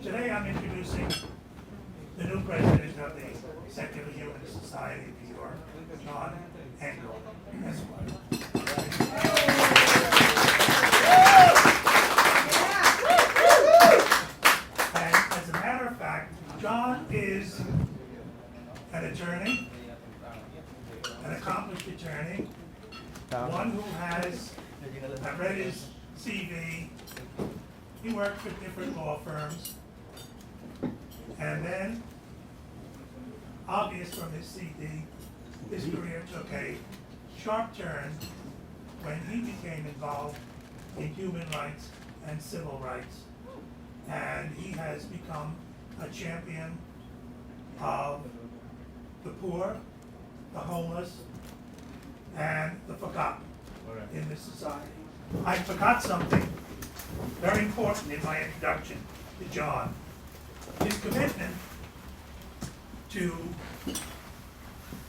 Today I'm introducing the new president of the Secular Humanist Society of New York, John Engel. And as a matter of fact, John is an attorney, an accomplished attorney, one who has, I've read his CV, he worked for different law firms, and then, obvious from his CD, his career took a sharp turn when he became involved in human rights and civil rights. And he has become a champion of the poor, the homeless, and the forgotten in this society. I forgot something very important in my introduction to John. His commitment to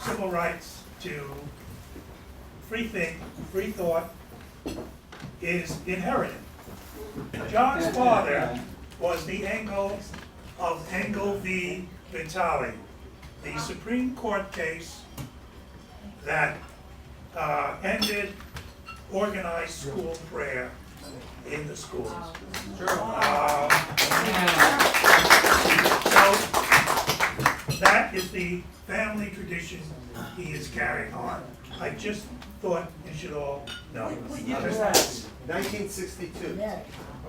civil rights, to free thought, is inherited. John's father was the Engel of Engel v. Vitale, the Supreme Court case that ended organized school prayer in the schools. So that is the family tradition he is carrying on. I just thought you should all know. 1962.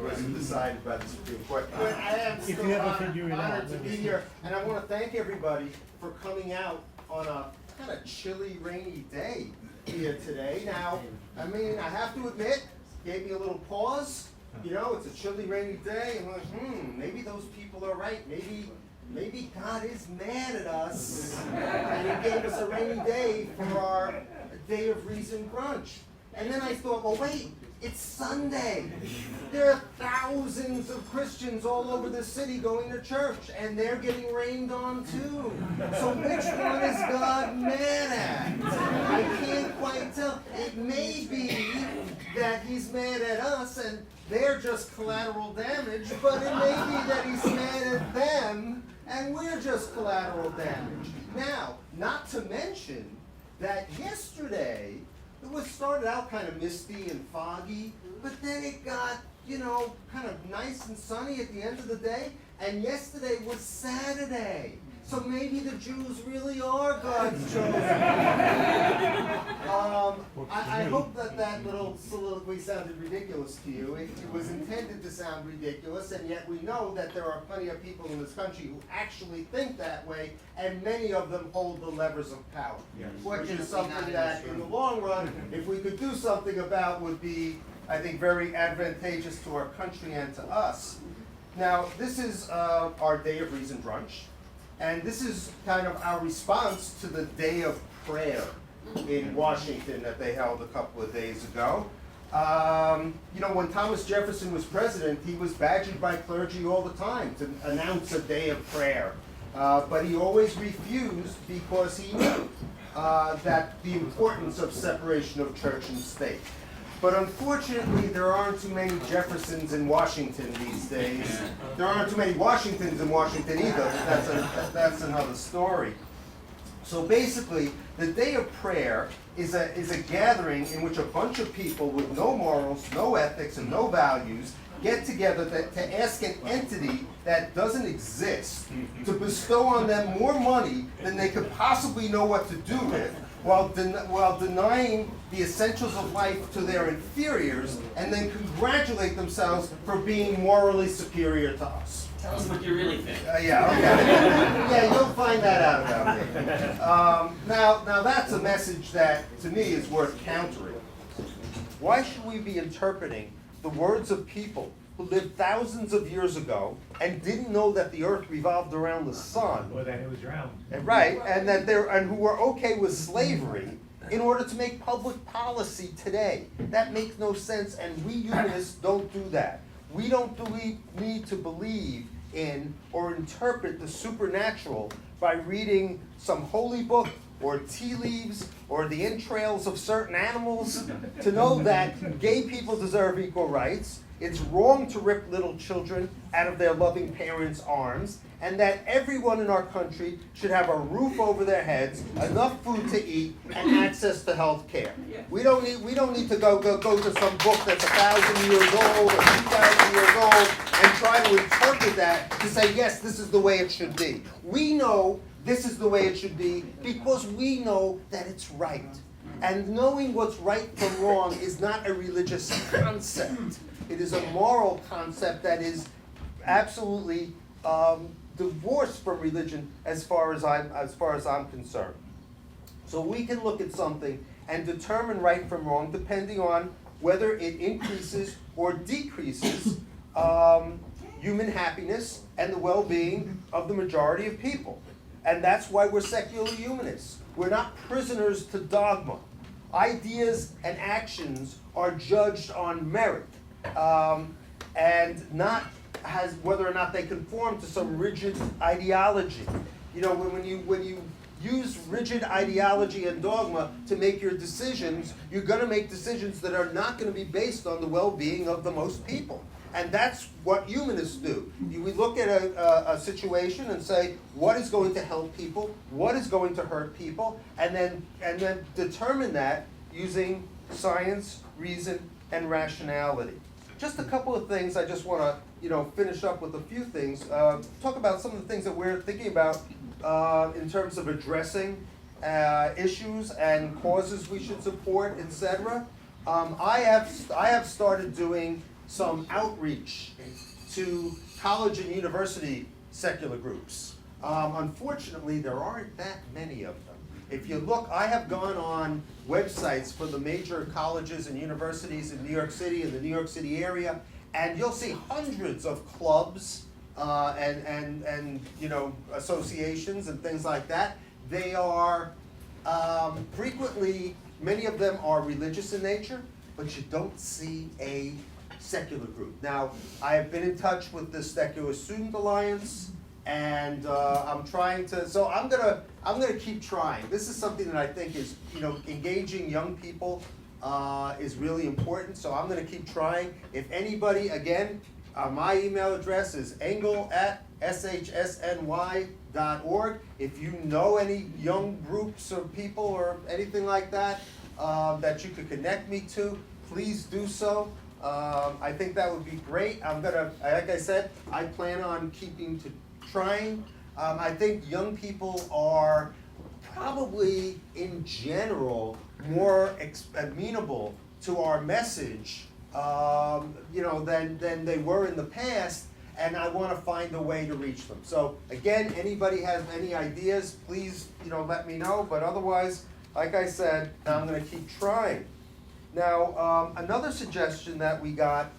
Was decided by the Supreme Court. I am If still you ever figure it out, honored to be here, and I want to thank everybody for coming out on a kind of chilly, rainy day here today. Now, I mean, I have to admit, gave me a little pause. You know, it's a chilly, rainy day. I'm like, maybe those people are right. Maybe God is mad at us, and He gave us a rainy day for our Day of Reason brunch. And then I thought, well, wait, it's Sunday. There are thousands of Christians all over the city going to church, and they're getting rained on too. So which one is God mad at? I can't quite tell. It may be that He's mad at us and they're just collateral damage, but it may be that He's mad at them and we're just collateral damage. Now, not to mention that yesterday, it was started out kind of misty and foggy, but then it got, kind of nice and sunny at the end of the day, and yesterday was Saturday. So maybe the Jews really are God's chosen. I hope that little soliloquy sounded ridiculous to you. It was intended to sound ridiculous, and yet we know that there are plenty of people in this country who actually think that way, and many of them hold the levers of power. Yes. Which is something that, in the long run, if we could do something about, would be, I think, very advantageous to our country and to us. Now, this is our Day of Reason brunch. And this is kind of our response to the Day of Prayer in Washington that they held a couple of days ago. When Thomas Jefferson was president, he was badgered by clergy all the time to announce a day of prayer. But he always refused because he knew that the importance of separation of church and state. But unfortunately, there aren't too many Jeffersons in Washington these days. There aren't too many Washingtons in Washington either, but that's another story. So basically, the Day of Prayer is a gathering in which a bunch of people with no morals, no ethics, and no values get together to ask an entity that doesn't exist to bestow on them more money than they could possibly know what to do with, while denying the essentials of life to their inferiors, and then congratulate themselves for being morally superior to us. Tell us what you really think. Yeah, okay. Yeah, you'll find that out about me. Now that's a message that, to me, is worth countering. Why should we be interpreting the words of people who lived thousands of years ago and didn't know that the earth revolved around the sun? Or that it was round. Right, and who were okay with slavery in order to make public policy today? That makes no sense, and we humanists don't do that. We don't need to believe in or interpret the supernatural by reading some holy book or tea leaves or the entrails of certain animals to know that gay people deserve equal rights, it's wrong to rip little children out of their loving parents' arms, and that everyone in our country should have a roof over their heads, enough food to eat, and access to health care. We don't need to go to some book that's 1,000 years old or 2,000 years old and try to interpret that to say, yes, this is the way it should be. We know this is the way it should be because we know that it's right. And knowing what's right from wrong is not a religious concept. It is a moral concept that is absolutely divorced from religion as far as I'm concerned. So we can look at something and determine right from wrong depending on whether it increases or decreases human happiness and the well-being of the majority of people. And that's why we're secular humanists. We're not prisoners to dogma. Ideas and actions are judged on merit, and not whether or not they conform to some rigid ideology. You know, when you use rigid ideology and dogma to make your decisions, you're going to make decisions that are not going to be based on the well-being of the most people. And that's what humanists do. We look at a situation and say, what is going to help people? What is going to hurt people? And then determine that using science, reason, and rationality. Just a couple of things. I just want to finish up with a few things. Talk about some of the things that we're thinking about in terms of addressing issues and causes we should support, etc. I have started doing some outreach to college and university secular groups. Unfortunately, there aren't that many of them. If you look, I have gone on websites for the major colleges and universities in New York City and the New York City area, and you'll see hundreds of clubs and associations and things like that. They are frequently, many of them are religious in nature, but you don't see a secular group. Now, I have been in touch with the Secular Student Alliance, and I'm trying to. So I'm gonna keep trying. This is something that I think is, engaging young people is really important. So I'm gonna keep trying. If anybody, again, my email address is engel@SHSny.org. If you know any young groups or people or anything like that that you could connect me to, please do so. I think that would be great. Like I said, I plan on trying. I think young people are probably, in general, more amenable to our message, than they were in the past, and I want to find a way to reach them. So again, anybody has any ideas, please, let me know. But otherwise, like I said, I'm going to keep trying. Now, another suggestion that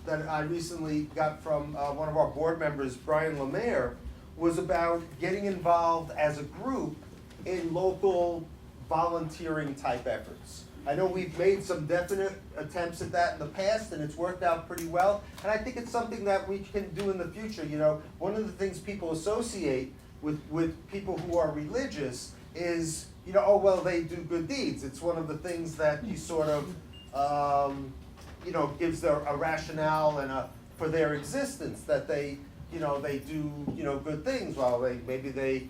I recently got from one of our board members, Brian Lemaire, was about getting involved as a group in local volunteering type efforts. I know we've made some definite attempts at that in the past, and it's worked out pretty well, and I think it's something that we can do in the future. One of the things people associate with people who are religious is, oh, well, they do good deeds. It's one of the things that you sort of gives a rationale and for their existence, that they do, good things. While maybe they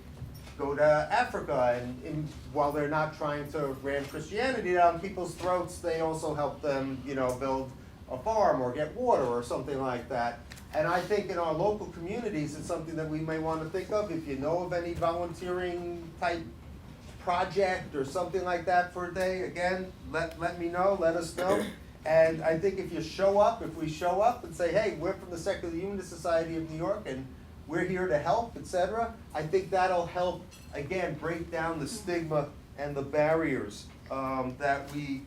go to Africa and while they're not trying to ram Christianity down people's throats, they also help them, build a farm or get water or something like that. And I think in our local communities, it's something that we may want to think of. If you know of any volunteering type project or something like that for a day, again, let me know, let us know. And I think if we show up and say, hey, we're from the Secular Humanist Society of New York and we're here to help, etc., I think that'll help, again, break down the stigma and the barriers that we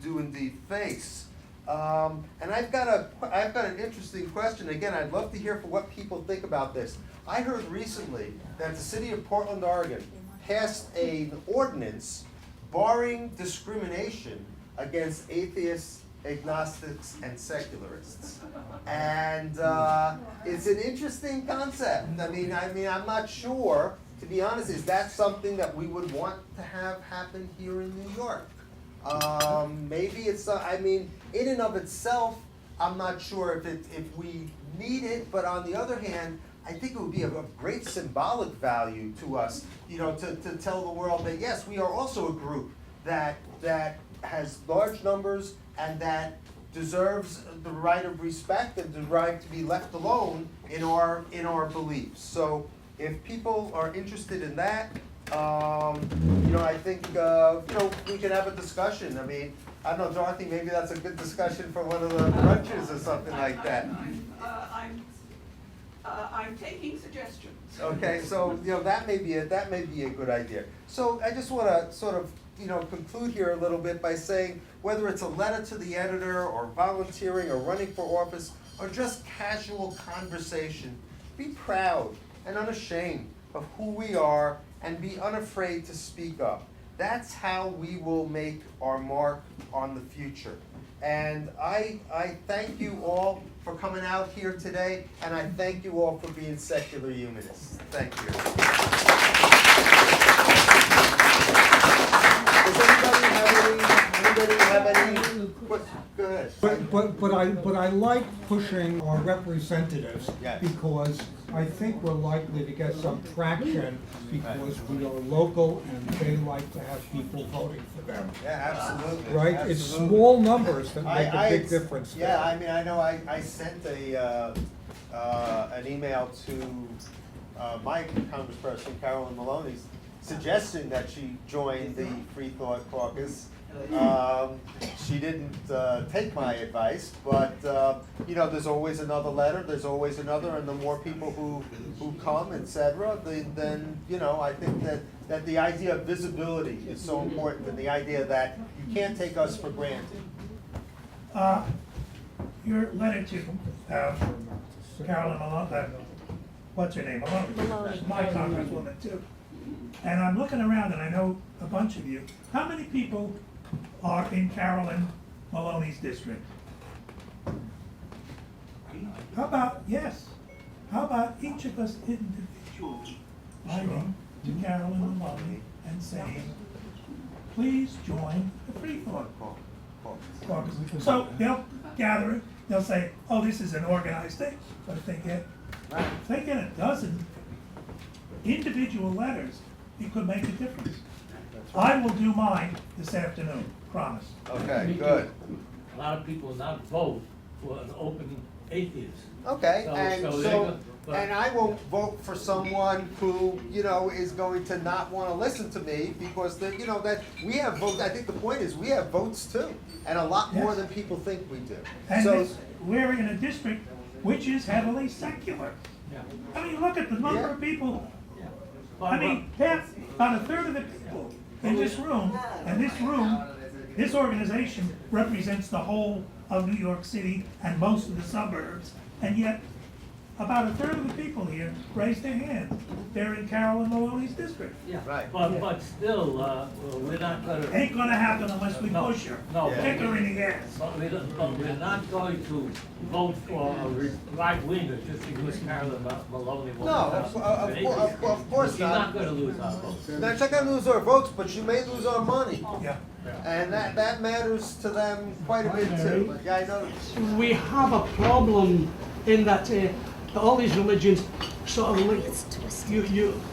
do indeed face. And I've got an interesting question. Again, I'd love to hear what people think about this. I heard recently that the city of Portland, Oregon, passed an ordinance barring discrimination against atheists, agnostics, and secularists. And it's an interesting concept. I mean, I'm not sure, to be honest, is that something that we would want to have happen here in New York? Maybe it's, in and of itself, I'm not sure if we need it, but on the other hand, I think it would be of great symbolic value to us, you know, to tell the world that yes, we are also a group that has large numbers and that deserves the right of respect and the right to be left alone in our beliefs. So if people are interested in that, you know, I think you know, we can have a discussion. I mean, I don't know, Dorothy, maybe that's a good discussion for one of the brunches or something like that. I'm taking suggestions. Okay, so, you know, that may be a good idea. So I just want to sort of, you know, conclude here a little bit by saying whether it's a letter to the editor or volunteering or running for office or just casual conversation, be proud and unashamed of who we are and be unafraid to speak up. That's how we will make our mark on the future. And I thank you all for coming out here today, and I thank you all for being secular humanists. Thank you. Does anybody have any? Go ahead. But I like pushing our representatives Yes. because I think we're likely to get some traction because we are local and they like to have people voting for them. Yeah, absolutely. Right? Absolutely. It's small numbers that make a big difference there. Yeah, I mean, I know I sent an email to my congressperson, Carolyn Maloney, suggesting that she join the Free Thought Caucus. She didn't take my advice, but you know, there's always another letter, there's always another, and the more people who come, etc., then you know, I think that the idea of visibility is so important, and the idea that you can't take us for granted. Your letter to Carolyn Maloney, what's her name, Maloney? My congresswoman too. And I'm looking around and I know a bunch of you. How many people are in Carolyn Maloney's district? How about each of us individually writing to Carolyn Maloney and saying, please join the Free Thought Caucus. So they'll gather it, they'll say, oh, this is an organized thing. But if they get a dozen individual letters, it could make a difference. I will do mine this afternoon, promise. Okay, good. A lot of people will not vote for an open atheist. Okay, But and I won't vote for someone who, you know, is going to not want to listen to me because you know, that we have votes. I think the point is we have votes too, and a lot more Yes. than people think we do. And So, we're in a district which is heavily secular. Yeah. I mean, look at the number Yeah. of people. Yeah. I mean, that's about a third of the people in this room, and this organization represents the whole of New York City and most of the suburbs, and yet about a third of the people here raise their hand. They're in Carolyn Maloney's district. Yeah. Right. But still, we're not gonna. Ain't gonna happen unless we No, push her. no. Kick her in the ass. But we're not going to vote for a right winger just because Carolyn Maloney will. No, of course She's not. not gonna lose our votes. Now, she's not going to lose our votes, but she may lose our money, Yeah. and that matters to them quite a bit too. Yeah, I know. We have a problem in that all these religions sort of like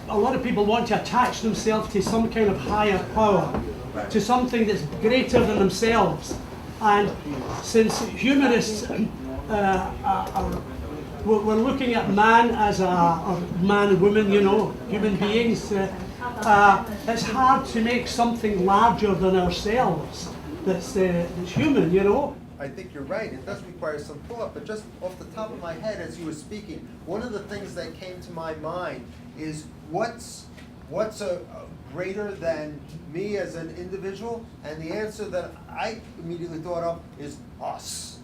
a lot of people want to attach themselves to some kind of higher power, to something that's greater than themselves. And since humanists we're looking at man as a man and woman, you know, human beings, it's hard to make something larger than ourselves that's human, you know. I think you're right. It does require some thought, but just off the top of my head as you were speaking, one of the things that came to my mind is what's a greater than me as an individual? And the answer that I immediately thought of is us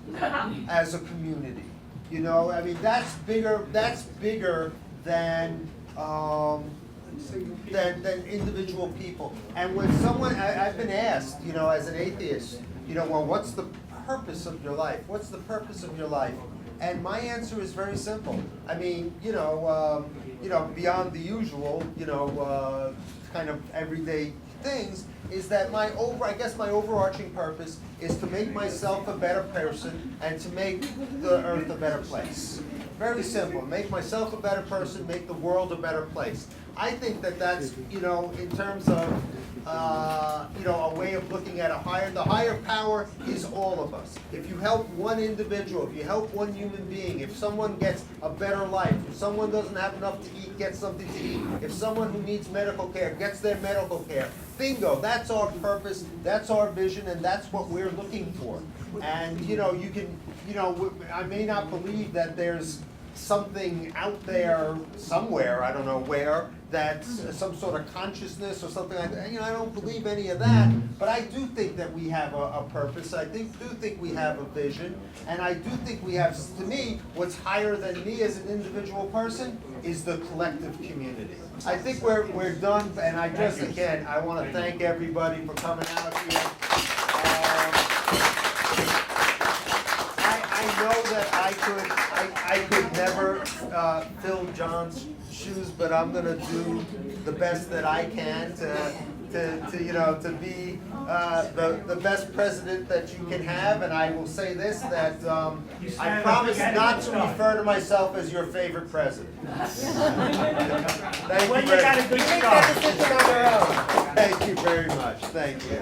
as a community. You know, I mean, that's bigger than individual people. And when someone, I've been asked, you know, as an atheist, you know, well, what's the purpose of your life? What's the purpose of your life? And my answer is very simple. I mean, you know, beyond the usual, you know, kind of everyday things is that I guess my overarching purpose is to make myself a better person and to make the earth a better place. Very simple. Make myself a better person, make the world a better place. I think that that's, in terms of, a way of looking at the higher power is all of us. If you help one individual, if you help one human being, if someone gets a better life, if someone doesn't have enough to eat, gets something to eat, if someone who needs medical care gets their medical care, bingo, that's our purpose, that's our vision, and that's what we're looking for. And, I may not believe that there's something out there somewhere, I don't know where, that's some sort of consciousness or something like that. I don't believe any of that, but I do think that we have a purpose. I do think we have a vision, and I do think we have, to me, what's higher than me as an individual person is the collective community. I think we're done, and I want to thank everybody for coming out here. I know that I could never fill John's shoes, but I'm gonna do the best that I can to be the best president that you can have. And I will say this, that I promise not to refer to myself as your favorite president. Thank When you you very got a good You start. make that decision on your own. Thank you very much. Thank you.